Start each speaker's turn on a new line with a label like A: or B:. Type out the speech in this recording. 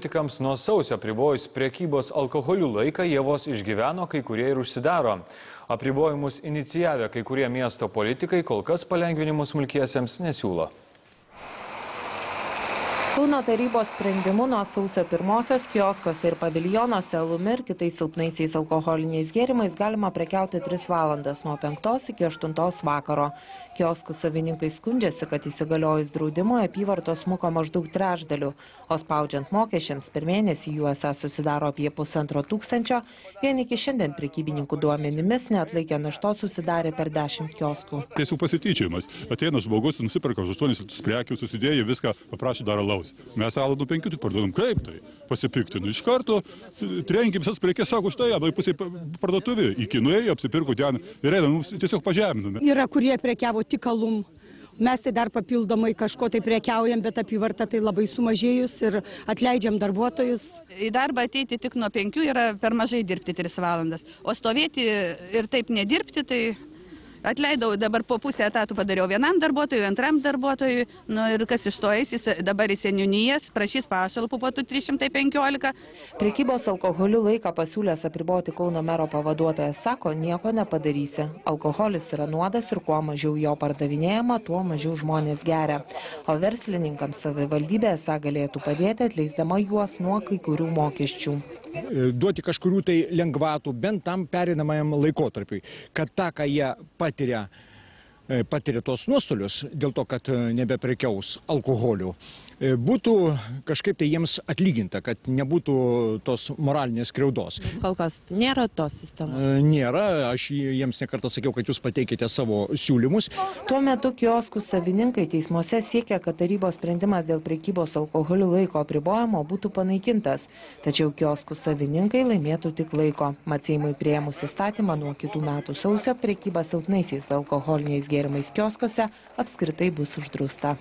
A: politikams nuo sausio apribojus prekybos alkoholiu laiką, jie vos išgyveno, kai kurie ir užsidaro. Apribojimus inicijavę kai kurie miesto politikai kol kas palengvinimų smulkiesiems nesiūlo.
B: Kauno tarybos sprendimu nuo sausio 1-osios kioskose ir paviljonuose alumi ir kitais silpnaisiais alkoholiniais gėrimais galima prekiauti 3 valandas nuo 5 iki 8 vakaro. Kioskų savininkai skundžiasi, kad įsigaliojus draudimui apyvartos smuko maždaug trečdaliu, o spaudžiant mokesčiams per mėnesį jų esą susidaro apie 1,5 tūkstančio, vien iki šiandien prekybininkų duomenimis neatlaikė naštos susidarė per 10 kioskų.
C: Tiesiog pasityčiajimas. Ateina žmogus, nusiperka už 8 prekių, susidėjo viską, paprašė dar alaus. Mes alų nuo 5 tik parduodam. Kaip tai? Pasipiktinu. Iš karto trenkim visas prekes, sako, štai, arba į pusę parduotuvį. Iki nuėjo, apsipirko ten ir eina, tiesiog pažeminome.
D: Yra, kurie prekiavo tik alum. Mes tai dar papildomai kažko tai prekiaujam, bet apyvarta tai labai sumažėjus ir atleidžiam darbuotojus.
E: Į darbą ateiti tik nuo 5 yra per mažai dirbti 3 valandas, o stovėti ir taip nedirbti, tai atleidau, dabar po pusę etatų padariau vienam darbuotojui, antram darbuotojui, ir kas iš to eis, jis dabar į seniūnijas, prašys pašalpų po tų 315.
B: Prekybos alkoholiu laiką pasiūlęs apriboti Kauno mero pavaduotojas sako, nieko nepadarysi. Alkoholis yra nuodas ir kuo mažiau jo pardavinėjama, tuo mažiau žmonės geria. O verslininkams savivaldybė esą galėtų padėti, atleisdama juos nuo kai kurių mokesčių.
F: Duoti kažkurių tai lengvatų bent tam pereinamajam laikotarpiui, kad tą, ką jie patiria tos nuostolius dėl to, kad nebeprekiaus alkoholiu, būtų kažkaip tai jiems atlyginta, kad nebūtų tos moralinės skriaudos.
B: Kol kas nėra tos sistemos?
F: Nėra, aš jiems nekartą sakiau, kad jūs pateikite savo siūlymus.
B: Tuo metu kioskų savininkai teismuose siekia, kad tarybos sprendimas dėl prekybos alkoholiu laiko apribojimo būtų panaikintas. Tačiau kioskų savininkai laimėtų tik laiko. Mat Seimui priėmus įstatymą nuo kitų metų sausio prekyba silpnaisiais alkoholiniais gėrimais kioskose apskritai bus uždrausta.